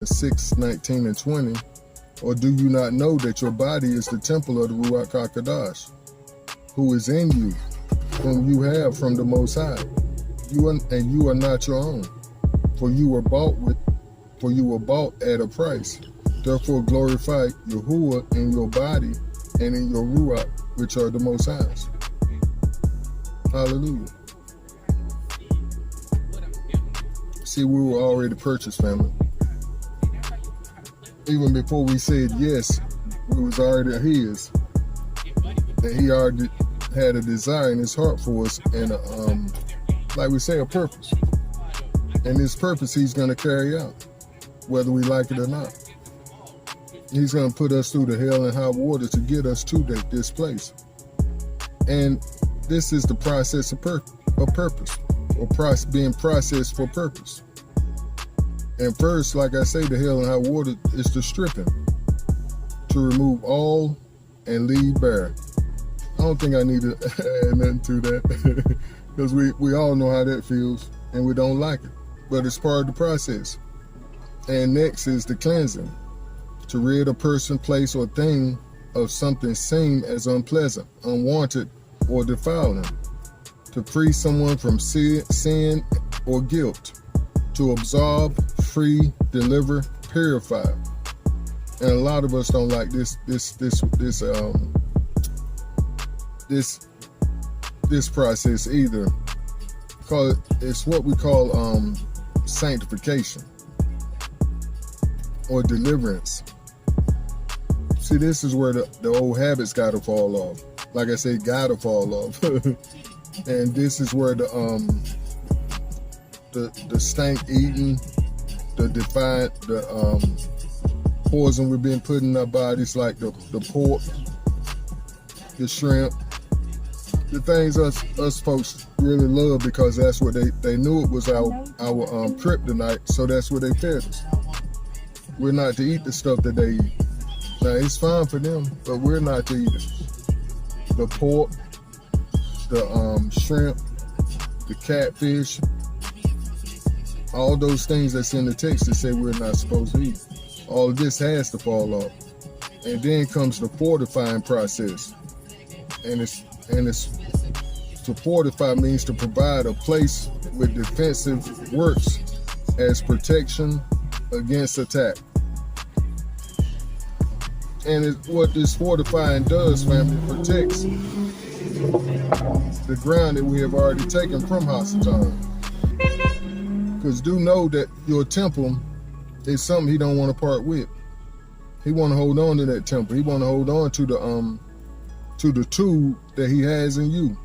6, 19, and 20? Or do you not know that your body is the temple of the Ruach HaKodesh, who is in you, whom you have from the Most High? You are not your own, for you were bought at a price. Therefore glorify Yahuwah in your body and in your Ruach, which are the Most High's. Hallelujah. See, we were already purchased, family. Even before we said yes, we was already his. And he already had a desire in his heart for us and, like we say, a purpose. And this purpose he's going to carry out, whether we like it or not. He's going to put us through the hell and high water to get us to this place. And this is the process of purpose, or being processed for purpose. And first, like I say, the hell and high water is the stripping, to remove all and leave bare. I don't think I need to add nothing to that, because we all know how that feels, and we don't like it. But it's part of the process. And next is the cleansing, to rid a person, place, or thing of something seen as unpleasant, unwanted, or defiling, to free someone from sin or guilt, to absolve, free, deliver, purify. And a lot of us don't like this process either, because it's what we call sanctification or deliverance. See, this is where the old habits gotta fall off. Like I say, gotta fall off. And this is where the stank eating, the poison we've been putting in our bodies, like the pork, the shrimp, the things us folks really love, because that's what they knew it was our kryptonite, so that's what they fed us. We're not to eat the stuff that they eat. Now, it's fine for them, but we're not to eat it. The pork, the shrimp, the catfish, all those things that's in the text that say we're not supposed to eat. All of this has to fall off. And then comes the fortifying process. And it's to fortify means to provide a place with defensive works as protection against attack. And what this fortifying does, family, protects the ground that we have already taken from Hasatan. Because do know that your temple is something he don't want to part with. He want to hold on to that temple. He want to hold on to the tool that he has in you.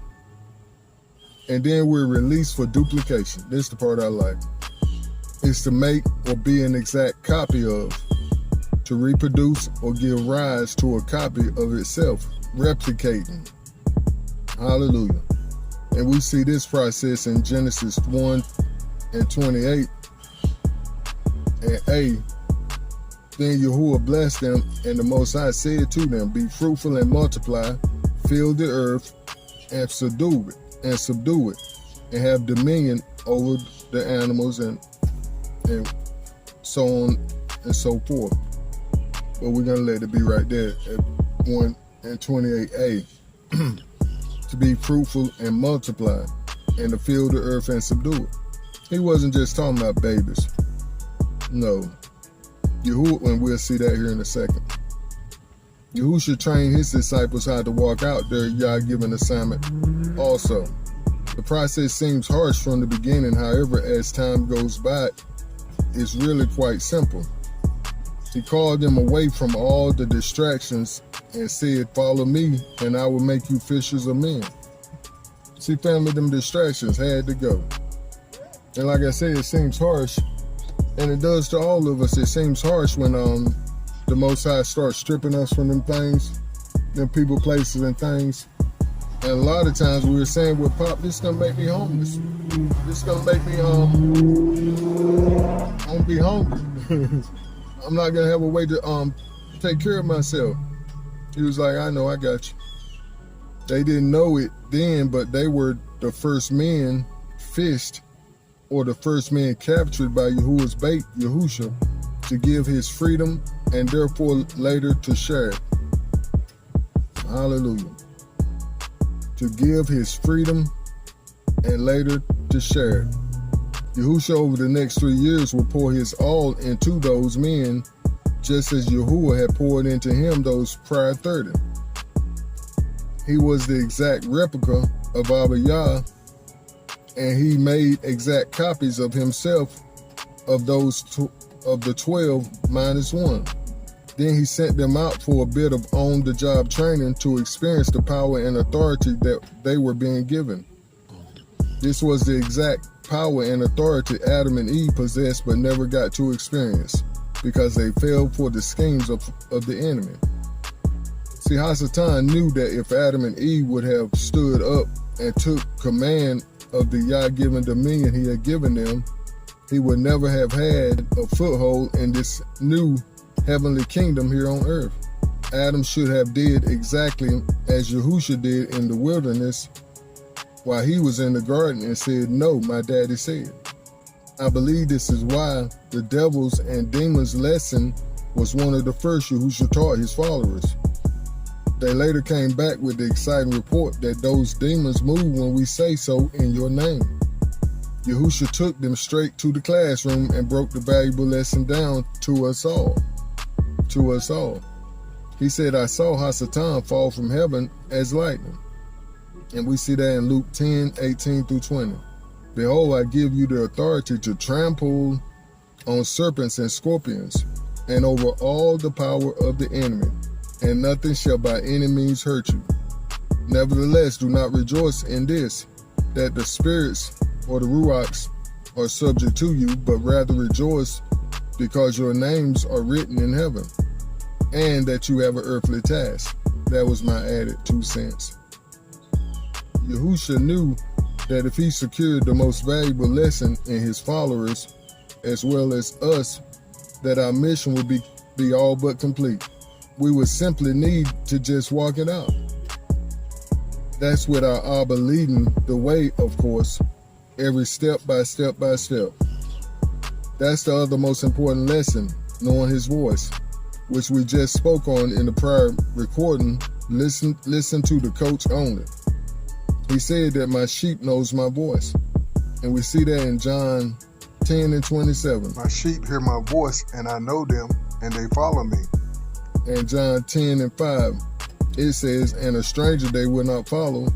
And then we're released for duplication. This is the part I like. It's to make or be an exact copy of, to reproduce or give rise to a copy of itself, replicating. Hallelujah. And we see this process in Genesis 1 and 28. And then Yahuwah blessed them, and the Most High said to them, be fruitful and multiply, fill the earth and subdue it, and have dominion over the animals and so on and so forth. But we're going to let it be right there at 1 and 28a. To be fruitful and multiply, and to fill the earth and subdue it. He wasn't just talking about babies. No. Yahuwah, and we'll see that here in a second. Yahuwah should train his disciples how to walk out their Yah-given assignment also. The process seems harsh from the beginning, however, as time goes by, it's really quite simple. He called them away from all the distractions and said, follow me, and I will make you fishers of men. See, family, them distractions had to go. And like I said, it seems harsh, and it does to all of us. It seems harsh when the Most High starts stripping us from them things, them people, places, and things. And a lot of times we were saying, well, Pop, this is going to make me homeless. This is going to make me, I'm going to be hungry. I'm not going to have a way to take care of myself. He was like, I know, I got you. They didn't know it then, but they were the first men fished, or the first men captured by Yahuwah's bait, Yahusha, to give his freedom and therefore later to share it. Hallelujah. To give his freedom and later to share it. Yahushua over the next 3 years will pour his all into those men, just as Yahuwah had poured into him those prior 30. He was the exact replica of Abba Yah, and he made exact copies of himself of those of the 12 minus 1. Then he sent them out for a bit of on-the-job training to experience the power and authority that they were being given. This was the exact power and authority Adam and Eve possessed but never got to experience because they fell for the schemes of the enemy. See, Hasatan knew that if Adam and Eve would have stood up and took command of the Yah-given dominion he had given them, he would never have had a foothold in this new heavenly kingdom here on earth. Adam should have did exactly as Yahushua did in the wilderness while he was in the garden and said, "No, my daddy said." I believe this is why the devils and demons lesson was one of the first Yahushua taught his followers. They later came back with the exciting report that those demons move when we say so in your name. Yahushua took them straight to the classroom and broke the valuable lesson down to us all. He said, "I saw Hasatan fall from heaven as lightning." And we see that in Luke 10:18-20. "Behold, I give you the authority to trample on serpents and scorpions, and over all the power of the enemy, and nothing shall by any means hurt you. Nevertheless, do not rejoice in this, that the spirits or the ruachs are subject to you, but rather rejoice because your names are written in heaven, and that you have an earthly task." That was my added 2 cents. Yahushua knew that if he secured the most valuable lesson in his followers, as well as us, that our mission would be all but complete. We would simply need to just walk it out. That's with our Abba leading the way, of course, every step by step by step. That's the other most important lesson, knowing his voice, which we just spoke on in the prior recording. Listen to the coach only. He said that my sheep knows my voice. And we see that in John 10:27. My sheep hear my voice, and I know them, and they follow me. And John 10:5, it says, "And a stranger they will not follow,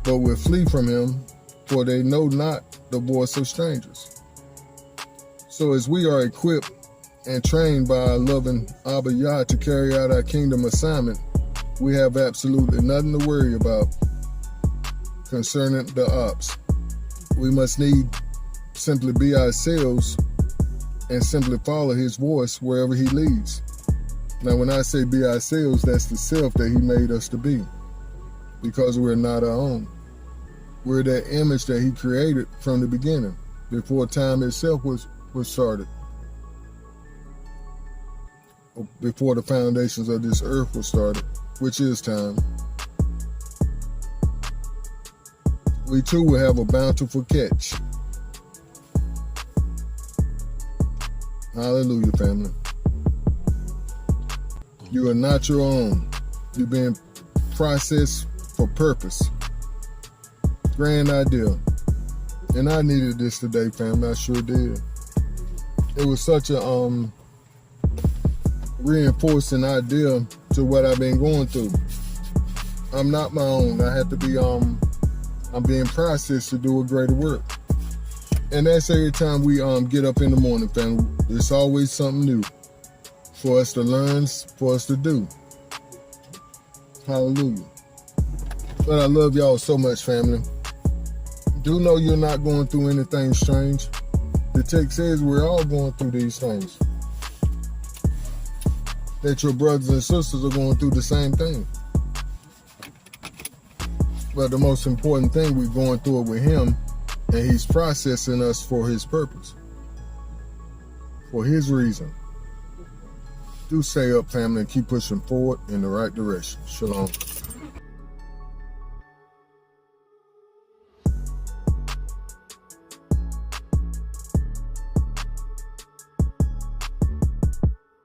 but will flee from him, for they know not the voice of strangers." So as we are equipped and trained by our loving Abba Yah to carry out our kingdom assignment, we have absolutely nothing to worry about concerning the ops. We must need simply be ourselves and simply follow his voice wherever he leads. Now, when I say be ourselves, that's the self that he made us to be, because we're not our own. We're that image that he created from the beginning, before time itself was started, before the foundations of this earth were started, which is time. We too will have a bountiful catch. Hallelujah, family. You are not your own. You're being processed for purpose. Grand idea. And I needed this today, family. I sure did. It was such a reinforcing idea to what I've been going through. I'm not my own. I have to be I'm being processed to do a greater work. And that's every time we get up in the morning, family. There's always something new for us to learn, for us to do. Hallelujah. But I love y'all so much, family. Do know you're not going through anything strange. The text says we're all going through these things. That your brothers and sisters are going through the same thing. But the most important thing, we're going through it with him, and he's processing us for his purpose, for his reason. Do stay up, family, and keep pushing forward in the right direction. Shalom.